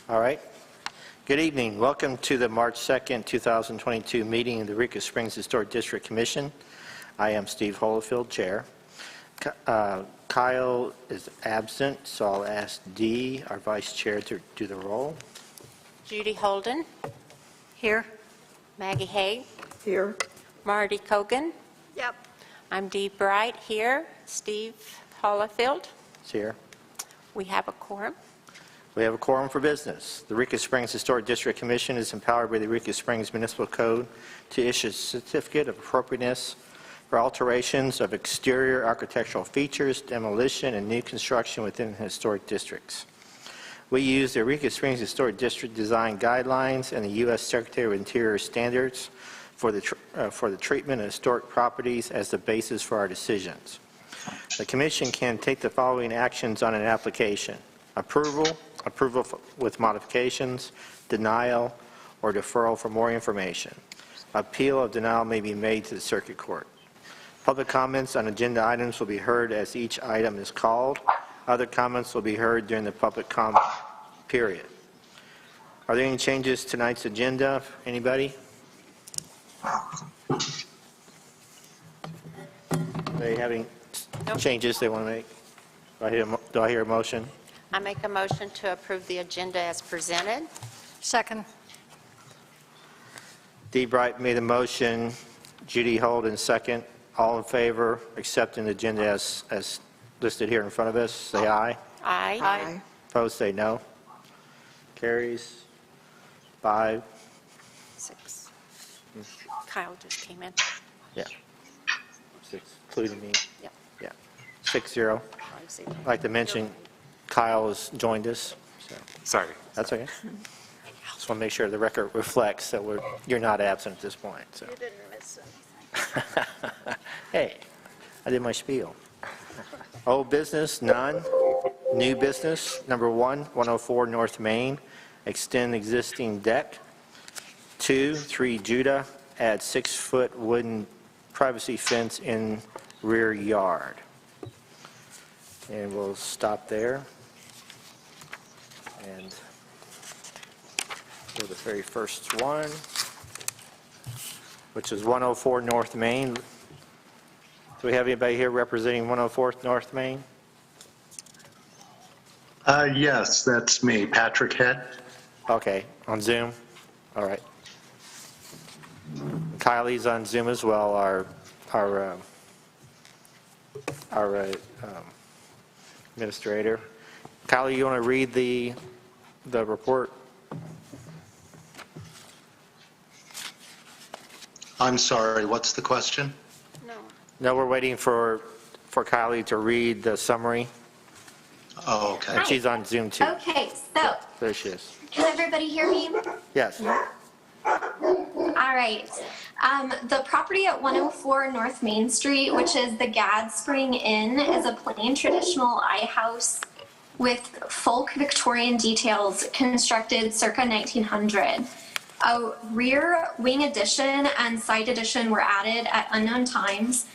All right. Good evening. Welcome to the March 2nd, 2022 meeting of the Eureka Springs Historic District Commission. I am Steve Holofield, Chair. Kyle is absent, so I'll ask Dee, our Vice Chair, to do the roll. Judy Holden. Here. Maggie Hay. Here. Marty Kogan. Yep. I'm Dee Bright here. Steve Holofield. Is here. We have a quorum. We have a quorum for business. The Eureka Springs Historic District Commission is empowered by the Eureka Springs Municipal Code to issue a certificate of appropriateness for alterations of exterior architectural features, demolition, and new construction within historic districts. We use the Eureka Springs Historic District Design Guidelines and the U.S. Secretary of Interior Standards for the treatment of historic properties as the basis for our decisions. The Commission can take the following actions on an application: approval with modifications, denial, or deferral for more information. Appeal of denial may be made to the Circuit Court. Public comments on agenda items will be heard as each item is called. Other comments will be heard during the public comment period. Are there any changes to tonight's agenda? Anybody? They have any changes they want to make? Do I hear a motion? I make a motion to approve the agenda as presented. Second. Dee Bright made the motion. Judy Holden second. All in favor accepting the agenda as listed here in front of us, say aye. Aye. Aye. Opposed, say no. Carries 5. 6. Kyle just came in. Yeah. 6, including me. Yep. Yeah. 6-0. I'd like to mention Kyle has joined us. So. Sorry. That's okay. Just want to make sure the record reflects that you're not absent at this point. So. You didn't miss anything. Hey, I did my spiel. Old business, none. New business, number 1, 104 North Main, extend existing deck. 2, 3 Judah, add 6-foot wooden privacy fence in rear yard. And we'll stop there. And go to the very first one, which is 104 North Main. Do we have anybody here representing 104 North Main? Yes, that's me, Patrick Head. Okay, on Zoom? All right. Kylie's on Zoom as well, our administrator. Kylie, you want to read the report? I'm sorry, what's the question? No. No, we're waiting for Kylie to read the summary. Oh, okay. And she's on Zoom too. Okay, so There she is. can everybody hear me? Yes. All right. The property at 104 North Main Street, which is the Gad Spring Inn, is a plain traditional house with folk Victorian details constructed circa 1900. A rear wing addition and side addition were added at unknown times.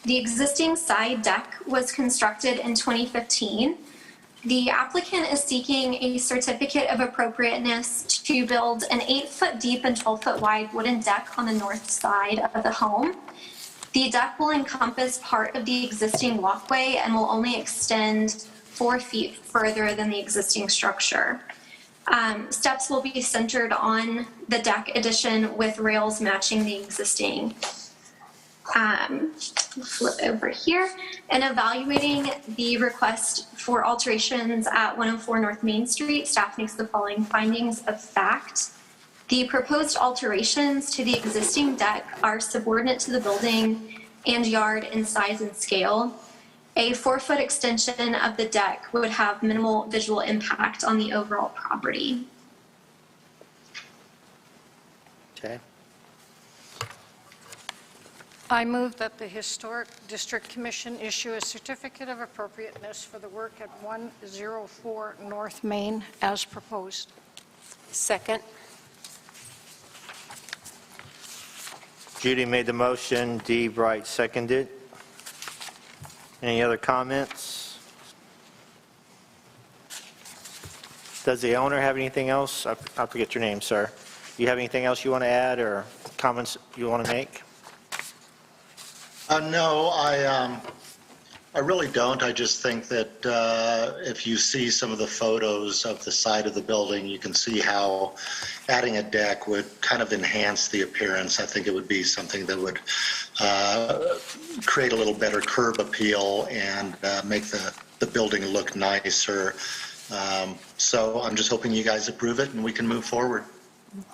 The existing side deck was constructed in 2015. The applicant is seeking a certificate of appropriateness to build an 8-foot deep and 12-foot wide wooden deck on the north side of the home. The deck will encompass part of the existing walkway and will only extend 4 feet further than the existing structure. Steps will be centered on the deck addition with rails matching the existing. Flip over here. In evaluating the request for alterations at 104 North Main Street, staff makes the following findings of fact. The proposed alterations to the existing deck are subordinate to the building and yard in size and scale. A 4-foot extension of the deck would have minimal visual impact on the overall property. Okay. I move that the Historic District Commission issue a certificate of appropriateness for the work at 104 North Main as proposed. Second. Judy made the motion. Dee Bright seconded. Any other comments? Does the owner have anything else? I forget your name, sir. You have anything else you want to add or comments you want to make? No, I really don't. I just think that if you see some of the photos of the side of the building, you can see how adding a deck would kind of enhance the appearance. I think it would be something that would create a little better curb appeal and make the building look nicer. So I'm just hoping you guys approve it and we can move forward.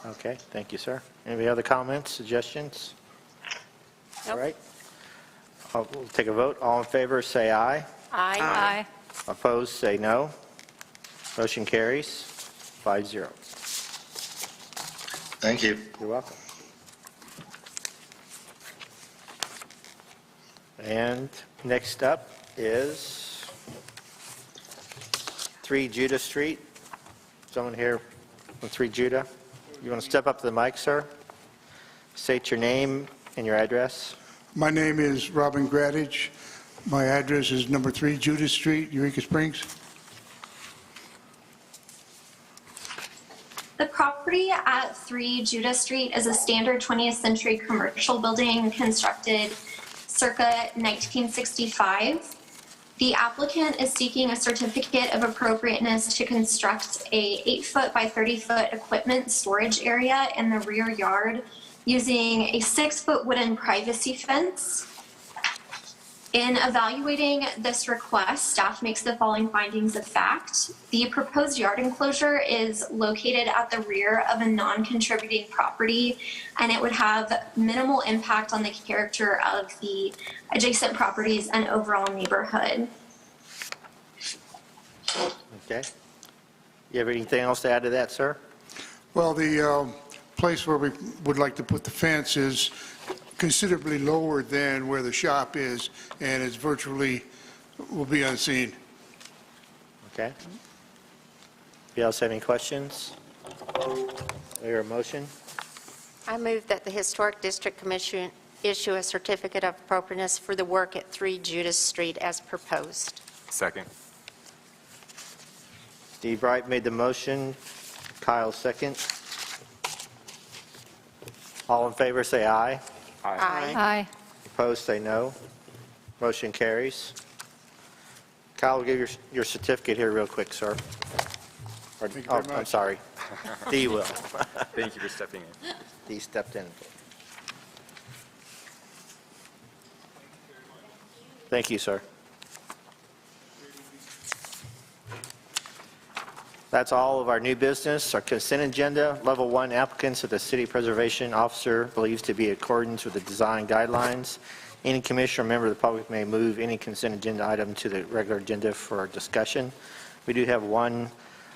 Okay, thank you, sir. Any other comments, suggestions? All right. We'll take a vote. All in favor, say aye. Aye. Opposed, say no. Motion carries 5-0. Thank you. You're welcome. And next up is 3 Judah Street. Someone here from 3 Judah. You want to step up to the mic, sir? State your name and your address. My name is Robin Gradage. My address is number 3 Judah Street, Eureka Springs. The property at 3 Judah Street is a standard 20th century commercial building constructed circa 1965. The applicant is seeking a certificate of appropriateness to construct a 8-foot by 30-foot equipment storage area in the rear yard using a 6-foot wooden privacy fence. In evaluating this request, staff makes the following findings of fact. The proposed yard enclosure is located at the rear of a non-contributing property, and it would have minimal impact on the character of the adjacent properties and overall neighborhood. Okay. You have anything else to add to that, sir? Well, the place where we would like to put the fence is considerably lower than where the shop is, and it's virtually will be unseen. Okay. You else have any questions? Hear a motion? I move that the Historic District Commission issue a certificate of appropriateness for the work at 3 Judah Street as proposed. Second. Steve Bright made the motion. Kyle second. All in favor, say aye. Aye. Opposed, say no. Motion carries. Kyle, will give your certificate here real quick, sir. Or- Thank you oh, very I'm much. sorry. Dee will. Thank you for stepping in. Dee stepped in. Thank you, sir. That's all of our new business. Our consent agenda, level 1 applicants that the city preservation officer believes to be in accordance with the design guidelines. Any commissioner or member of the public may move any consent agenda item to the regular agenda for discussion. We do have one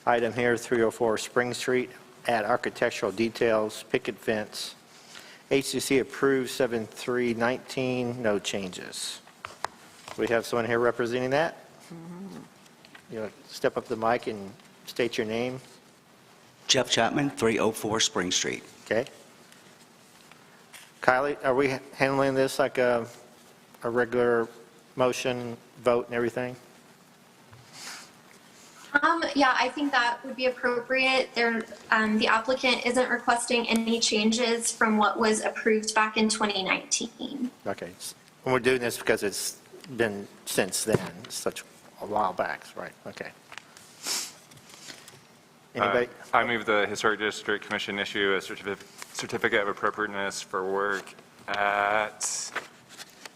item here, 304 Spring Street, add architectural details, picket fence. HDC approved 7319, no changes. We have someone here representing that. You know, step up to the mic and state your name. Jeff Chapman, 304 Spring Street. Okay. Kylie, are we handling this like a regular motion, vote and everything? Yeah, I think that would be appropriate. The applicant isn't requesting any changes from what was approved back in 2019. Okay. And we're doing this because it's been since then, such a while back, right? Okay. Anybody? I move the Historic District Commission issue a certificate of appropriateness for work at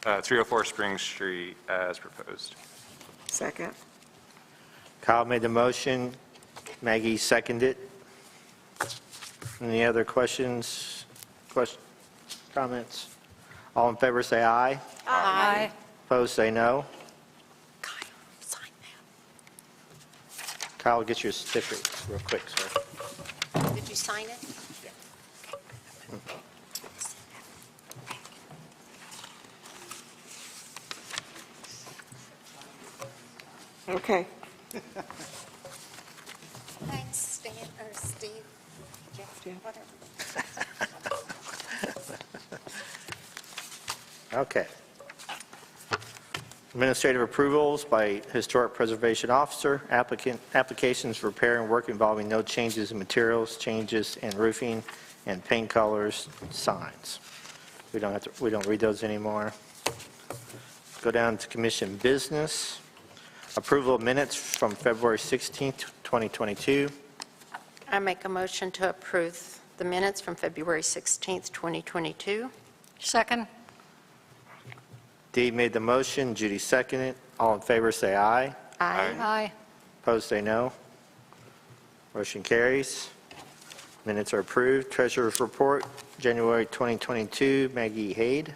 304 Spring Street as proposed. Second. Kyle made the motion. Maggie seconded. Any other questions, comments? All in favor, say aye. Aye. Opposed, say no. Kyle, sign Kyle, get your certificate real quick, sir. that. Did you sign it? Okay. Thanks, Stan, or Steve. Jeff, whatever. Okay. Administrative approvals by Historic Preservation Officer, applications for repair and work involving no changes in materials, changes in roofing and paint colors, signs. We don't read those anymore. Go down to commission business. Approval of minutes from February 16th, 2022. I make a motion to approve the minutes from February 16th, 2022. Second. Dee made the motion, Judy seconded. All in favor, say aye. Aye. Opposed, say no. Motion carries. Minutes are approved. Treasurer's report, January 2022, Maggie Haid.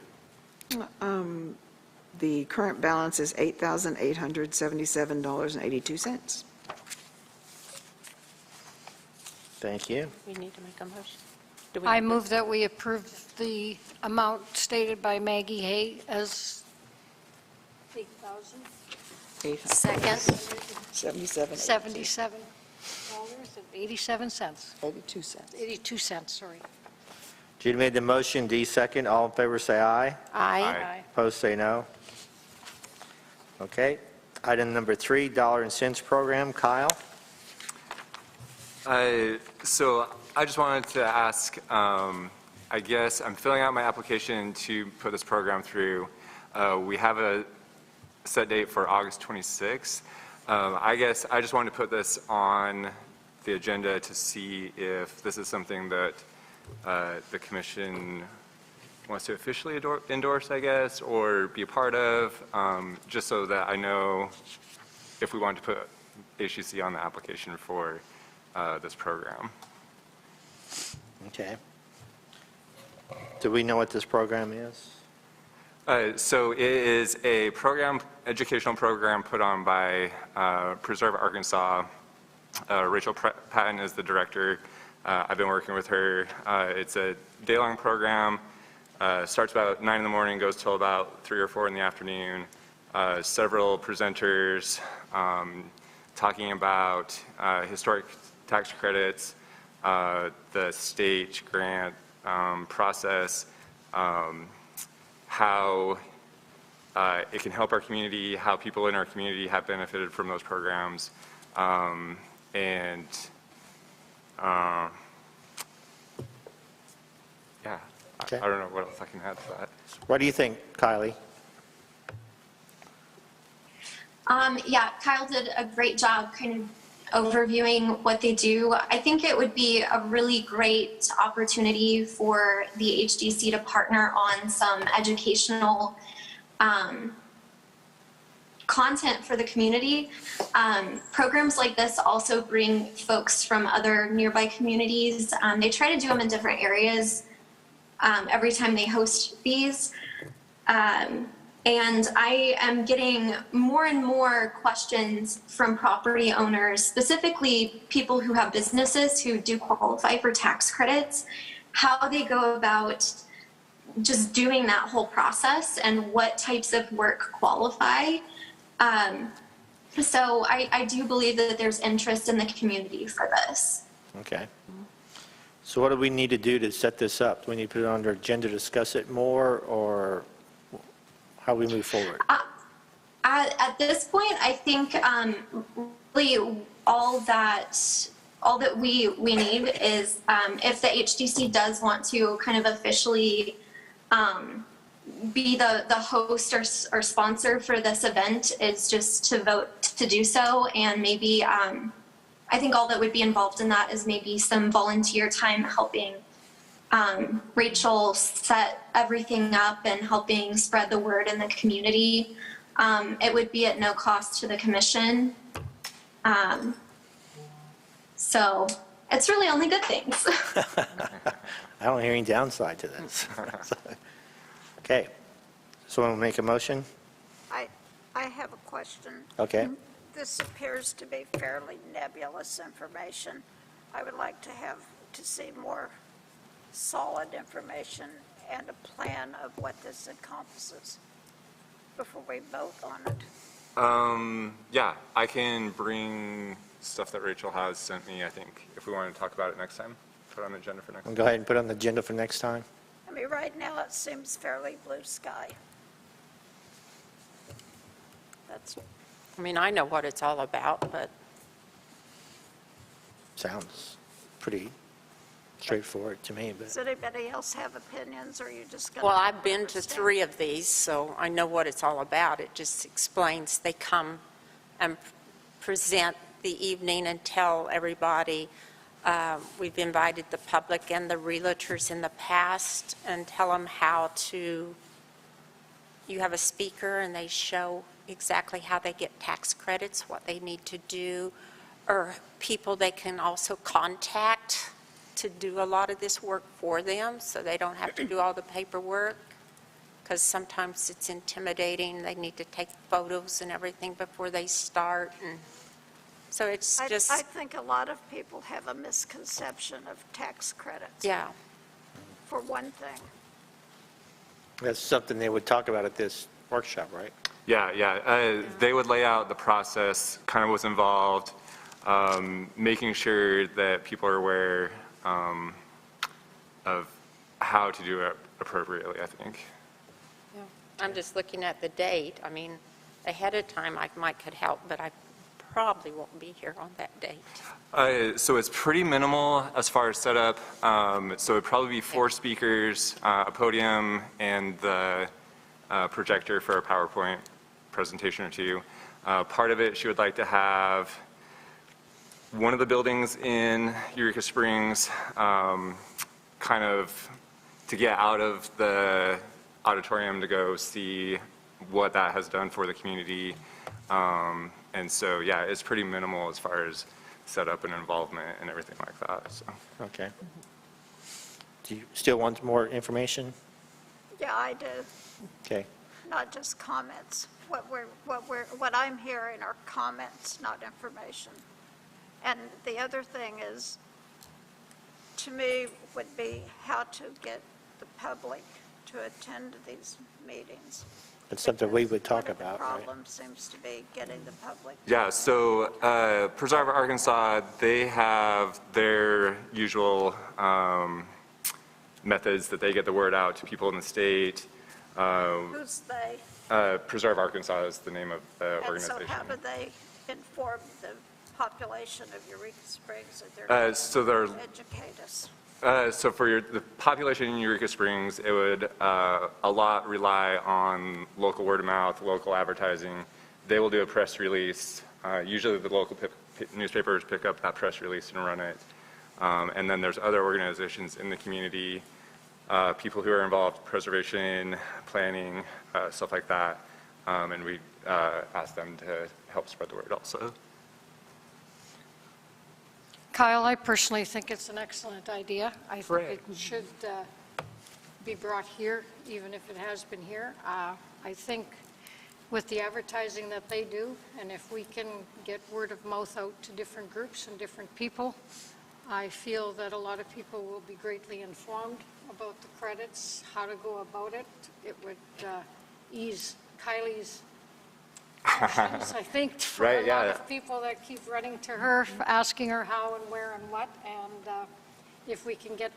The current balance is $8,877.82. Thank you. We need to make a motion. Do we I need to- move that we approve the amount stated by Maggie Hay as 8,000. Second. 77. $77.87. 82 cents. 82 cents, sorry. Judy made the motion, Dee second. All in favor, say aye. Aye. Opposed, say no. Okay. Item number 3, dollar and cents program. Kyle? So I just wanted to ask, I guess I'm filling out my application to put this program through. We have a set date for August 26th. I guess I just wanted to put this on the agenda to see if this is something that the commission wants to officially endorse, I guess, or be a part of, just so that I know if we want to put HDC on the application for this program. Okay. Do we know what this program is? So it is a educational program put on by Preserve Arkansas. Rachel Patton is the director. I've been working with her. It's a day-long program. Starts about 9 in the morning, goes till about 3 or 4 in the afternoon. Several presenters talking about historic tax credits, the state grant process, how it can help our community, how people in our community have benefited from those programs, and yeah, Okay. I don't know what else I can add to that. What do you think, Kylie? Yeah, Kyle did a great job kind of overviewing what they do. I think it would be a really great opportunity for the HDC to partner on some educational content for the community. Programs like this also bring folks from other nearby communities. They try to do them in different areas every time they host these. And I am getting more and more questions from property owners, specifically people who have businesses who do qualify for tax credits, how they go about just doing that whole process and what types of work qualify. So I do believe that there's interest in the community for this. Okay. So what do we need to do to set this up? Do we need to put it on our agenda to discuss it more, or how we move forward? At this point, I think really all that we need is if the HDC does want to kind of officially be the host or sponsor for this event, is just to vote to do so. And maybe I think all that would be involved in that is maybe some volunteer time helping Rachel set everything up and helping spread the word in the community. It would be at no cost to the commission. So it's really only good things. I don't hear any downside to this. Okay. Someone will make a motion? I have a question. Okay. This appears to be fairly nebulous information. I would like to see more solid information and a plan of what this encompasses before we vote on it. Yeah, I can bring stuff that Rachel has sent me, I think, if we want to talk about it next time, put it on the agenda for next time. Go ahead and put it on the agenda for next time. I mean, right now it seems fairly blue sky. That's, I mean, I know what it's all about, but Sounds pretty straightforward to me, but. does anybody else have opinions, or are you just going to? well, I've been to 3 of these, so I know what it's all about. It just explains, they come and present the evening and tell everybody. We've invited the public and the realtors in the past and tell them how to, you have a speaker and they show exactly how they get tax credits, what they need to do, or people they can also contact to do a lot of this work for them, so they don't have to do all the paperwork, because sometimes it's intimidating. They need to take photos and everything before they start, and so it's just, I think a lot of people have a misconception of tax credits. yeah. For one thing. That's something they would talk about at this workshop, right? Yeah. They would lay out the process, kind of what's involved, making sure that people are aware of how to do it appropriately, I think. Yeah. I'm just looking at the date. I mean, ahead of time, I might could help, but I probably won't be here on that date. So it's pretty minimal as far as setup. So it'd probably be 4 speakers, a podium, and the projector for a PowerPoint presentation or 2. Part of it, she would like to have one of the buildings in Eureka Springs, kind of to get out of the auditorium to go see what that has done for the community. And so, yeah, it's pretty minimal as far as setup and involvement and everything like that. So. Okay. Do you still want more information? Yeah, I do. Okay. Not just comments. What I'm hearing are comments, not information. And the other thing is, to me, would be how to get the public to attend these meetings. It's something we would talk Because about, part of right? the problem seems to be getting the public. Yeah, so Preserve Arkansas, they have their usual methods that they get the word out to people in the state. Who's they? Preserve Arkansas is the name of the And so organization. how do they inform the population of Eureka Springs that they're So they're educate us? So for the population in Eureka Springs, it would a lot rely on local word of mouth, local advertising. They will do a press release. Usually the local newspapers pick up that press release and run it. And then there's other organizations in the community, people who are involved, preservation, planning, stuff like that. And we ask them to help spread the word also. Kyle, I personally think it's an excellent idea. I think Great. it should be brought here, even if it has been here. I think with the advertising that they do, and if we can get word of mouth out to different groups and different people, I feel that a lot of people will be greatly informed about the credits, how to go about it. It would ease Kylie's questions, I think, for Right, a lot yeah. of people that keep running to her, asking her how and where and what. And if we can get,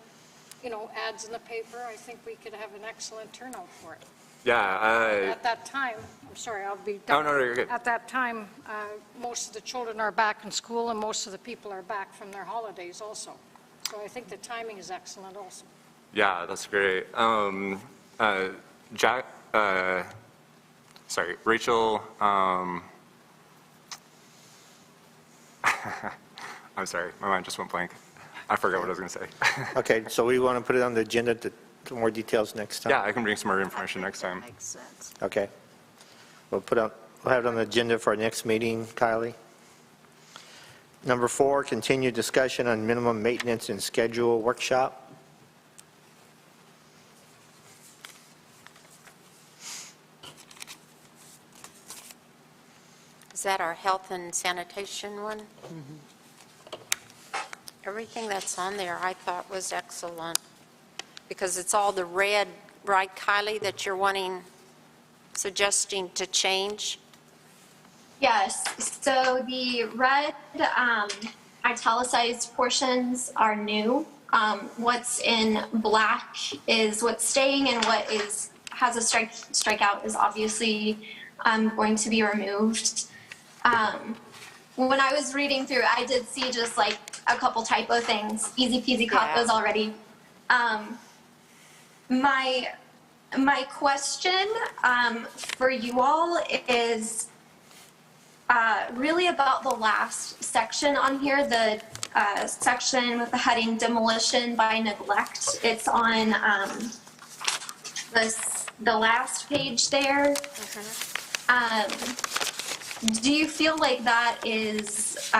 ads in the paper, I think we could have an excellent turnout for it. Yeah. At that time, I'm sorry, I'll be Oh, done. no, you're good. At that time, most of the children are back in school, and most of the people are back from their holidays also. So I think the timing is excellent also. Yeah, that's great. Rachel, I'm sorry, my mind just went blank. I forgot what I was going to say. Okay, so we want to put it on the agenda to more details next time? Yeah, I can bring some more information next time. That makes sense. Okay. We'll have it on the agenda for our next meeting, Kylie. Number 4, continued discussion on minimum maintenance and schedule workshop. Is that our health and sanitation one? Everything that's on there I thought was excellent, because it's all the red, right, Kylie, that you're suggesting to change? Yes, so the red italicized portions are new. What's in black is what's staying, and what has a strikeout is obviously going to be removed. When I was reading through, I did see just like a couple typo things. Easy peasy caught those already. My question for you all is really about the last section on here, the section with the heading demolition by neglect. It's on the last page there. Do you feel like that is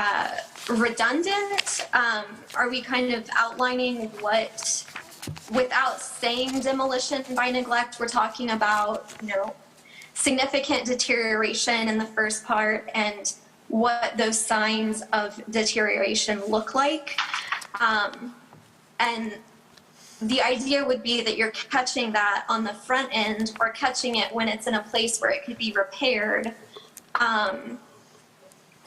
redundant? Are we kind of outlining what, without saying demolition by neglect, we're talking about, significant deterioration in the first part and what those signs of deterioration look like? And the idea would be that you're catching that on the front end or catching it when it's in a place where it could be repaired.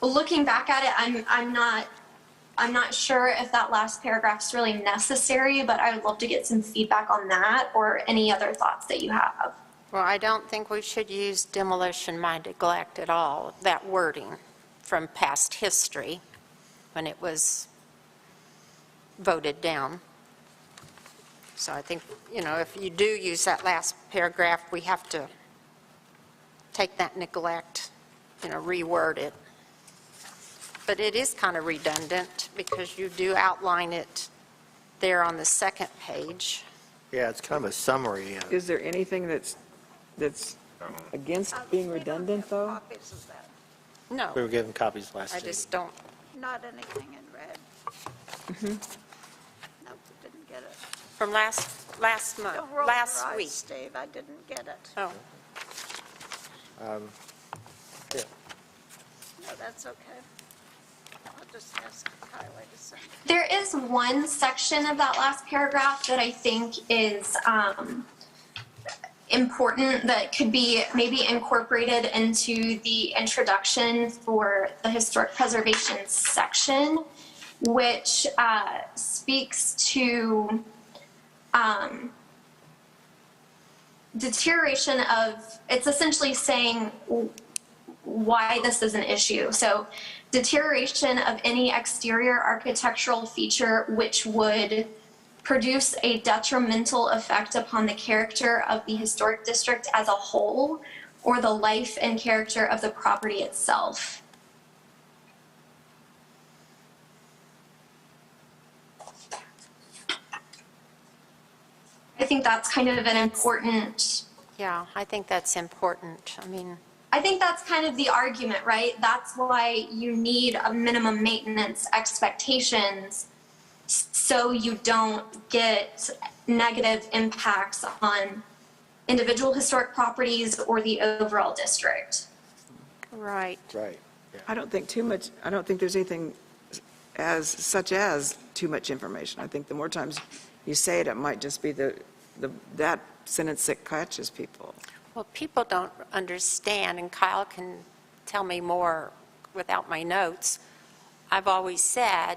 Looking back at it, I'm not sure if that last paragraph's really necessary, but I would love to get some feedback on that or any other thoughts that you have. Well, I don't think we should use demolition by neglect at all, that wording from past history when it was voted down. So I think, if you do use that last paragraph, we have to take that neglect, reword it. But it is kind of redundant because you do outline it there on the second page. Yeah, it's kind of a summary. Is there anything that's against being redundant, though? Copies of that. No, We were given copies last I meeting. just don't. Not anything in red. Nope, didn't get it. From last month, Don't roll your last eyes, week. Steve, I didn't get it. Oh, Yeah. No, that's okay. I'll just ask Kylie to send it. There is one section of that last paragraph that I think is important that could be maybe incorporated into the introduction for the historic preservation section, which speaks to deterioration of, it's essentially saying why this is an issue. So deterioration of any exterior architectural feature which would produce a detrimental effect upon the character of the historic district as a whole or the life and character of the property itself. I think that's kind of an important, yeah, I think that's important. I think that's kind of the argument, right? That's why you need a minimum maintenance expectations so you don't get negative impacts on individual historic properties or the overall district. Right. Right. Yeah. I don't think there's anything such as too much information. I think the more times you say it, it might just be that sentence that catches people. Well, people don't understand, and Kyle can tell me more without my notes. I've always said,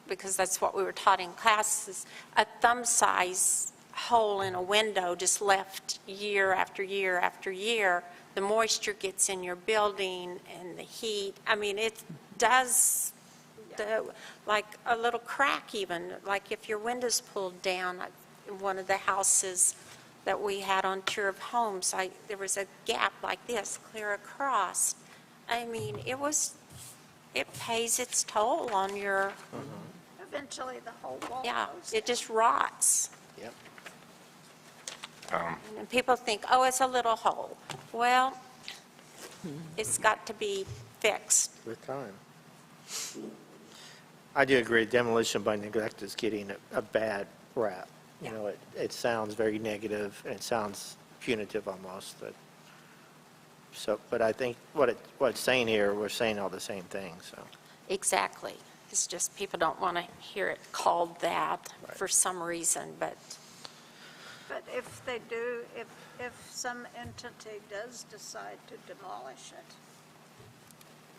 because that's what we were taught in classes, a thumb-size hole in a window just left year after year after year, the moisture gets in your building and the heat. It does, like a little crack even, like if your window's pulled down. In one of the houses that we had on tour of homes, there was a gap like this clear across. It pays its toll on your, Eventually, the whole wall goes it just rots. Yep. And people think, oh, it's a little hole. Well, it's got to be fixed. With time. I do agree, demolition by neglect is getting a bad rap. It sounds very negative, and it sounds punitive almost. But I think what it's saying here, we're saying all the same thing, so. Exactly. It's just people don't want to hear it called that for some reason, but But if they do, if some entity does decide to demolish it,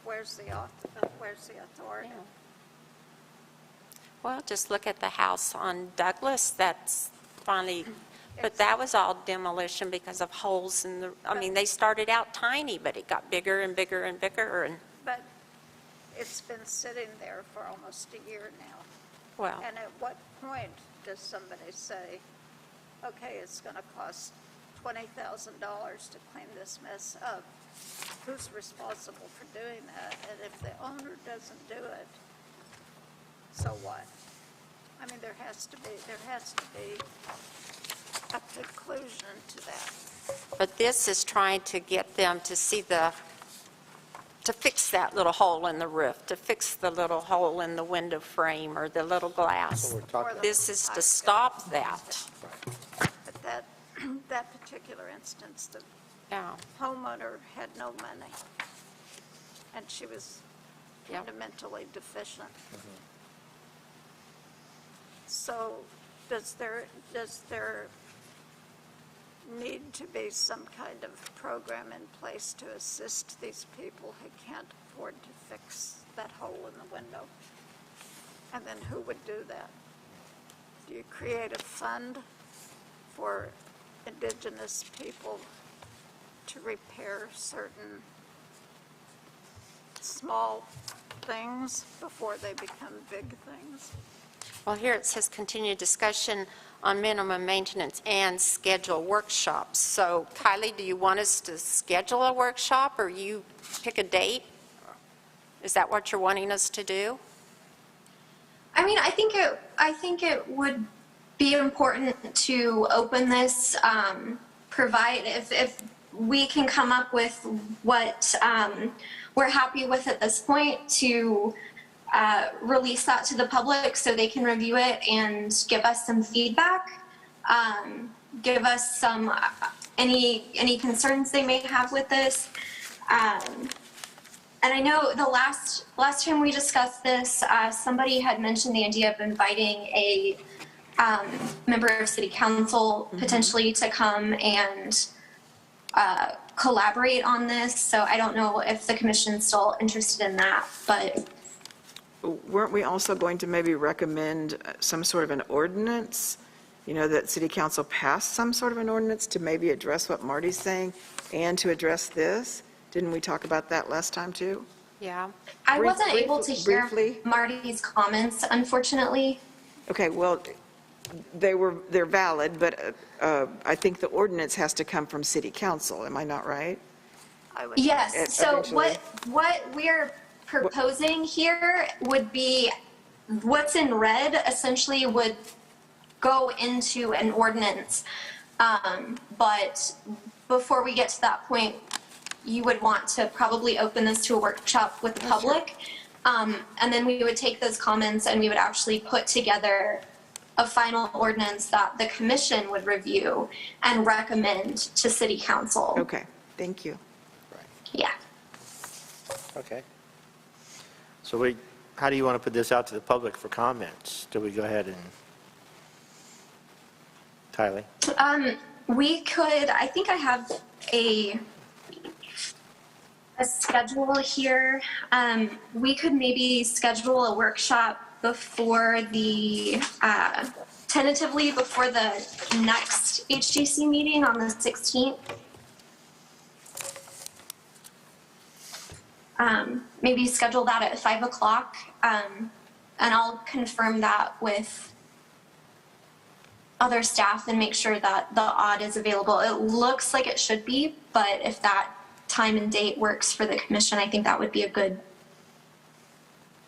where's the authority? well, just look at the house on Douglas that's finally But that was all demolition because of holes in the, I mean, they started out tiny, but it got bigger and bigger and bigger, and, But it's been sitting there for almost a year now. well, And at what point does somebody say, okay, it's going to cost $20,000 to clean this mess up? Who's responsible for doing that? And if the owner doesn't do it, so what? I mean, there has to be a conclusion to that. but this is trying to get them to see the, to fix that little hole in the roof, to fix the little hole in the window frame or the little glass. So we're talking, This is to stop that. But that particular instance, the Yeah, homeowner had no money, and she was Yep. fundamentally deficient. So does there need to be some kind of program in place to assist these people who can't afford to fix that hole in the window? And then who would do that? Do you create a fund for indigenous people to repair certain small things before they become big things? well, here it says continued discussion on minimum maintenance and schedule workshops. So Kylie, do you want us to schedule a workshop, or you pick a date? Is that what you're wanting us to do? I mean, I think it would be important to open this, provide, if we can come up with what we're happy with at this point, to release that to the public so they can review it and give us some feedback, give us some, any concerns they may have with this. And I know the last time we discussed this, somebody had mentioned the idea of inviting a member of city council potentially to come and collaborate on this. So I don't know if the commission's still interested in that, but Weren't we also going to maybe recommend some sort of an ordinance, that city council pass some sort of an ordinance to maybe address what Marty's saying and to address this? Didn't we talk about that last time too? Yeah. I wasn't able to hear briefly. Marty's comments, unfortunately. Okay, well, they're valid, but I think the ordinance has to come from city council. Am I not right? I would Yes, so Eventually. what we're proposing here would be, what's in red essentially would go into an ordinance. But before we get to that point, you would want to probably open this to a workshop with the public. And then we would take those comments and we would actually put together a final ordinance that the commission would review and recommend to city council. Okay, thank you. Yeah. okay. So how do you want to put this out to the public for comments? Do we go ahead and, Tylee? We could, I think I have a schedule here. We could maybe schedule a workshop before the, tentatively before the next HDC meeting on the 16th. Maybe schedule that at 5 o'clock. And I'll confirm that with other staff and make sure that the odd is available. It looks like it should be, but if that time and date works for the commission, I think that would be a good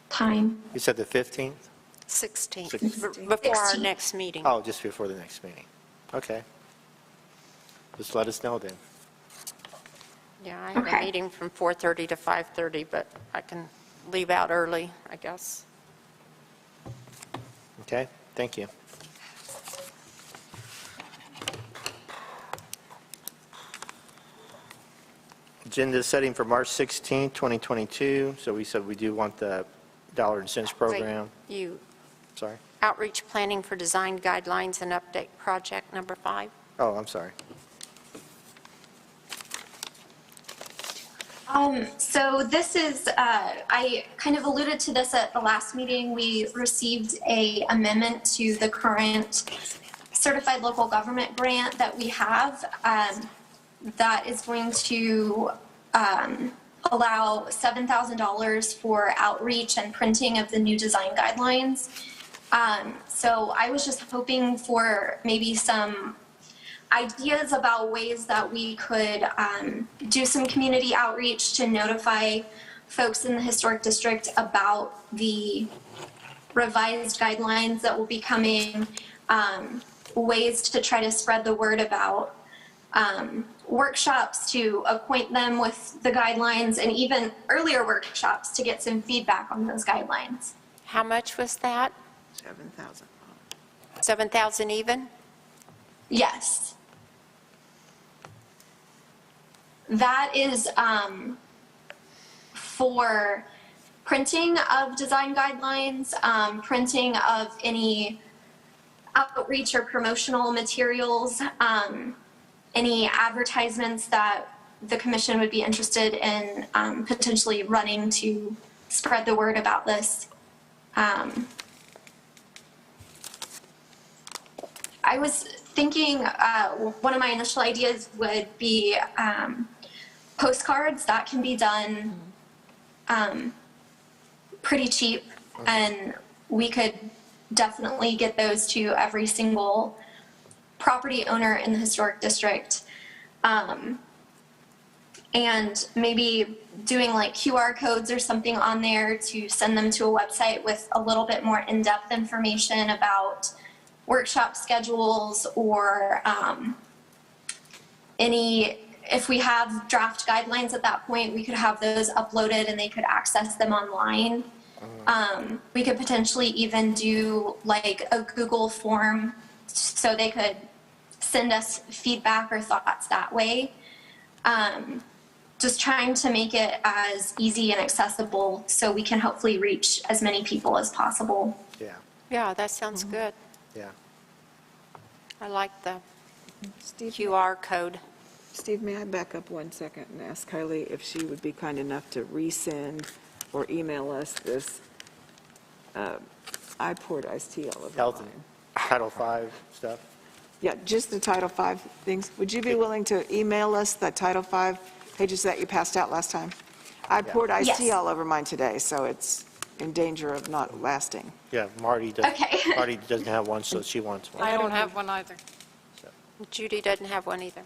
time. You said the 15th? 16th, before our 16th. next meeting. Oh, just before the next meeting. Okay. Just let us know then. Yeah, I have a Okay. meeting from 4:30 to 5:30, but I can leave out early, I guess. Okay, thank you. Agenda setting for March 16th, 2022. So we said we do want the dollar and cents program. Wait, you, Sorry. outreach planning for design guidelines and update project number 5. Oh, I'm sorry. So this is, I kind of alluded to this at the last meeting. We received a amendment to the current certified local government grant that we have that is going to allow $7,000 for outreach and printing of the new design guidelines. So I was just hoping for maybe some ideas about ways that we could do some community outreach to notify folks in the historic district about the revised guidelines that will be coming, ways to try to spread the word about workshops to acquaint them with the guidelines, and even earlier workshops to get some feedback on those guidelines. How much was that? 7,000. 7,000 even? Yes. That is for printing of design guidelines, printing of any outreach or promotional materials, any advertisements that the commission would be interested in potentially running to spread the word about this. I was thinking one of my initial ideas would be postcards. That can be done pretty cheap, and we could definitely get those to every single property owner in the historic district. And maybe doing like QR codes or something on there to send them to a website with a little bit more in-depth information about workshop schedules, or if we have draft guidelines at that point, we could have those uploaded and they could access them online. We could potentially even do like a Google form so they could send us feedback or thoughts that way. Just trying to make it as easy and accessible so we can hopefully reach as many people as possible. Yeah, Yeah, that sounds good. yeah. I like the Steve, QR code. Steve, may I back up 1 second and ask Kylie if she would be kind enough to resend or email us this I poured iced tea all over Health mine. and Title V stuff. Yeah, just the Title V things. Would you be willing to email us the Title V pages that you passed out last time? I poured iced tea Yes. all over mine today, so it's in danger of not lasting. Yeah, Marty does. Okay. Marty doesn't have one, so she wants one. I don't have one either. Judy doesn't have one either.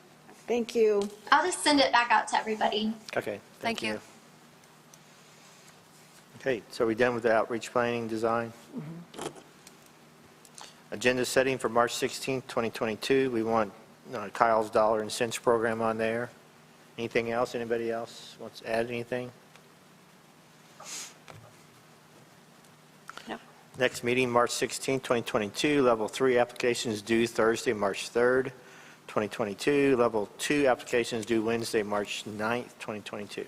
Thank you. I'll just send it back out to everybody. Okay, thank Thank you. you. Okay, so are we done with the outreach planning design? Agenda setting for March 16th, 2022. We want Kyle's Dollar and Cents program on there. Anything else? Anybody else wants to add anything? No. Next meeting, March 16th, 2022. Level 3 applications due Thursday, March 3rd, 2022. Level 2 applications due Wednesday, March 9th, 2022.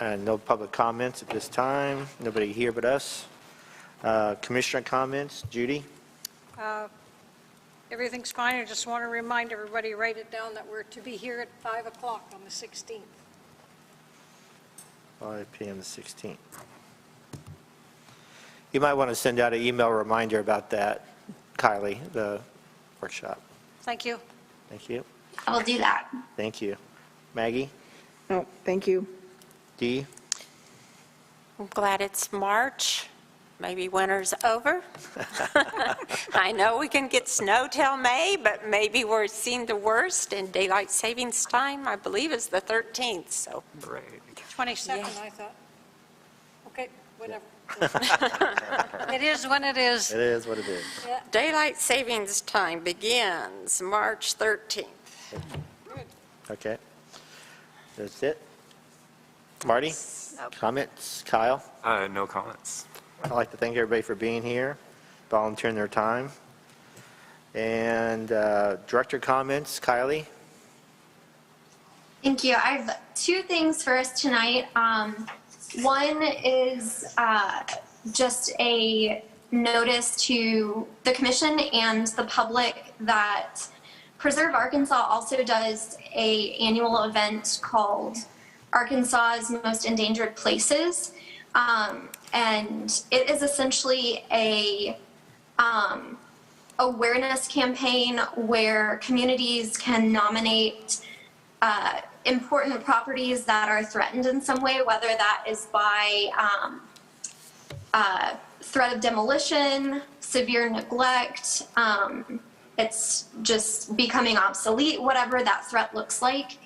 And no public comments at this time. Nobody here but us. Commissioner comments. Judy? Everything's fine. I just want to remind everybody, write it down, that we're to be here at 5 o'clock on the 16th. 5 p.m. the 16th. You might want to send out an email reminder about that, Kylie, the workshop. Thank you. Thank you. I will do that. Thank you. Maggie? Oh, thank you. Dee? I'm glad it's March. Maybe winter's over. I know we can get snow till May, but maybe we're seeing the worst, and daylight savings time, I believe, is the 13th, so. Right. 22nd, Yeah. I thought. Okay, whatever. It is when it is. It is what it is. Daylight savings time begins March 13th. Okay. That's it. Marty? Nope. Comments? Kyle? No comments. I'd like to thank everybody for being here, volunteering their time. And director comments, Kylie? Thank you. I have two things for us tonight. One is just a notice to the commission and the public that Preserve Arkansas also does an annual event called Arkansas's Most Endangered Places. And it is essentially a awareness campaign where communities can nominate important properties that are threatened in some way, whether that is by threat of demolition, severe neglect, it's just becoming obsolete, whatever that threat looks like.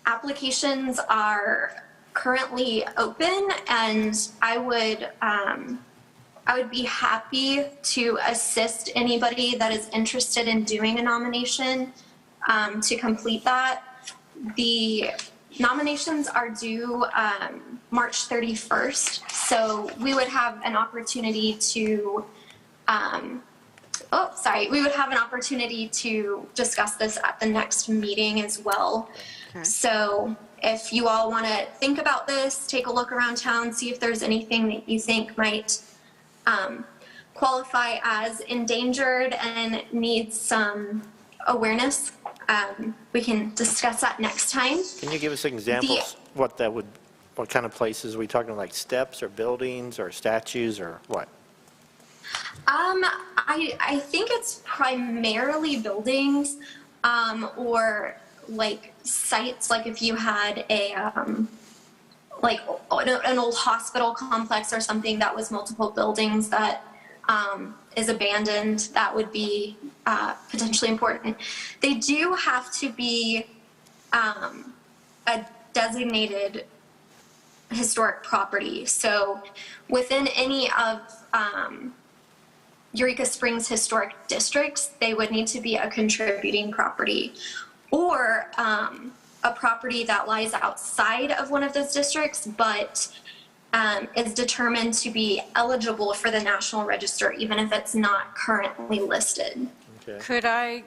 Applications are currently open, and I would be happy to assist anybody that is interested in doing a nomination to complete that. The nominations are due March 31st, so we would have an opportunity to we would have an opportunity to discuss this at the next meeting as well. Okay. So if you all want to think about this, take a look around town, see if there's anything that you think might qualify as endangered and needs some awareness, we can discuss that next time. Can you give us examples what kind of places? Are we talking like steps or buildings or statues or what? I think it's primarily buildings, or like sites, like if you had like an old hospital complex or something that was multiple buildings that is abandoned, that would be potentially important. They do have to be a designated historic property. So within any of Eureka Springs historic districts, they would need to be a contributing property, or a property that lies outside of one of those districts, but is determined to be eligible for the National Register, even if it's not currently listed. Okay.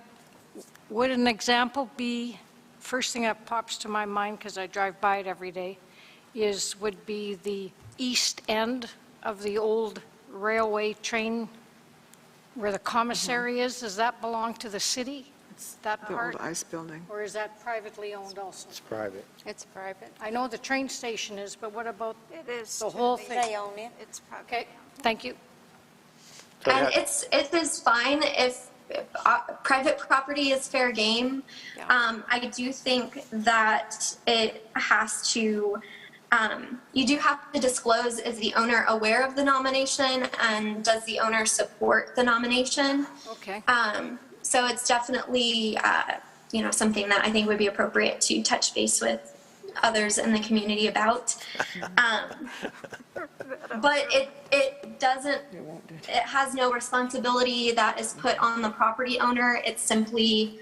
Would an example be, first thing that pops to my mind, because I drive by it every day, would be the east end of the old railway train where the commissary is. Does that belong to the city? It's that The part? old ice building. Or is that privately owned also? It's private. It's private. I know the train station is, but what about It is. the whole to be- thing? They own it. It's private. Okay, thank you. So And that- it is fine if private property is fair game. Yeah. I do think that it has to, you do have to disclose, is the owner aware of the nomination, and does the owner support the nomination? Okay. So it's definitely, something that I think would be appropriate to touch base with others in the community about. But it doesn't, it has no responsibility that is put on the property owner. It's simply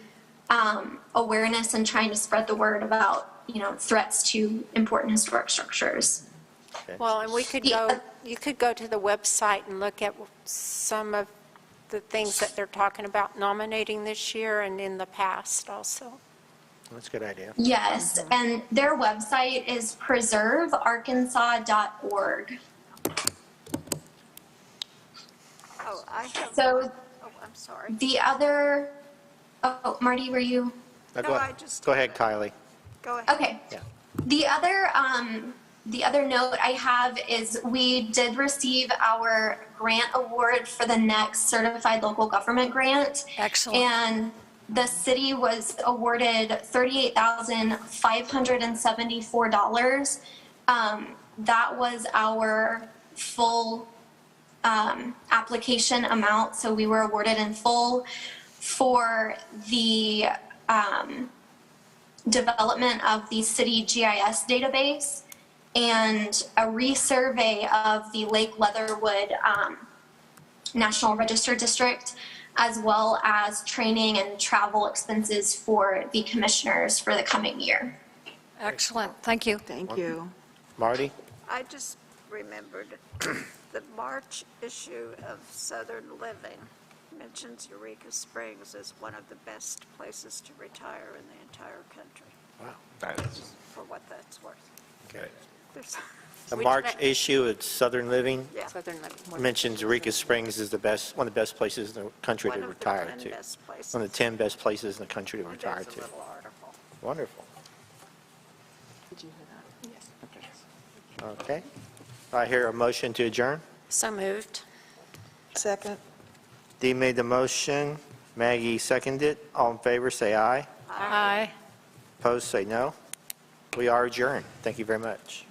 awareness and trying to spread the word about, threats to important historic structures. Well, and you could go to the website and look at some of the things that they're talking about nominating this year and in the past also. That's a good idea. Yes, and their website is preservearkansas.org. Oh, I have. So Oh, I'm sorry. the other, Marty, were you? Now No, I just. Go ahead, Kylie. Go ahead. Okay. Yeah. The other note I have is we did receive our grant award for the next certified local government grant. Excellent. And the city was awarded $38,574. That was our full application amount, so we were awarded in full for the development of the city GIS database and a resurvey of the Lake Leatherwood National Register District, as well as training and travel expenses for the commissioners for the coming year. Excellent, thank you. Thank you. Marty? I just remembered the March issue of Southern Living mentions Eureka Springs as one of the best places to retire in the entire country, Nice. for what that's worth. Okay. There's, The Which March one? issue at Southern Living yeah. Southern Living. mentions Eureka Springs is one of the best places in the country One to of the retire 10 to. best places. One of the 10 best places in the country to retire There's a to. little article. Wonderful. Did you hear that? Yes. Okay. Okay. I hear a motion to adjourn. So moved. Second. Dee made the motion, Maggie seconded. All in favor, say aye. Aye. Opposed, say no. We are adjourned. Thank you very much.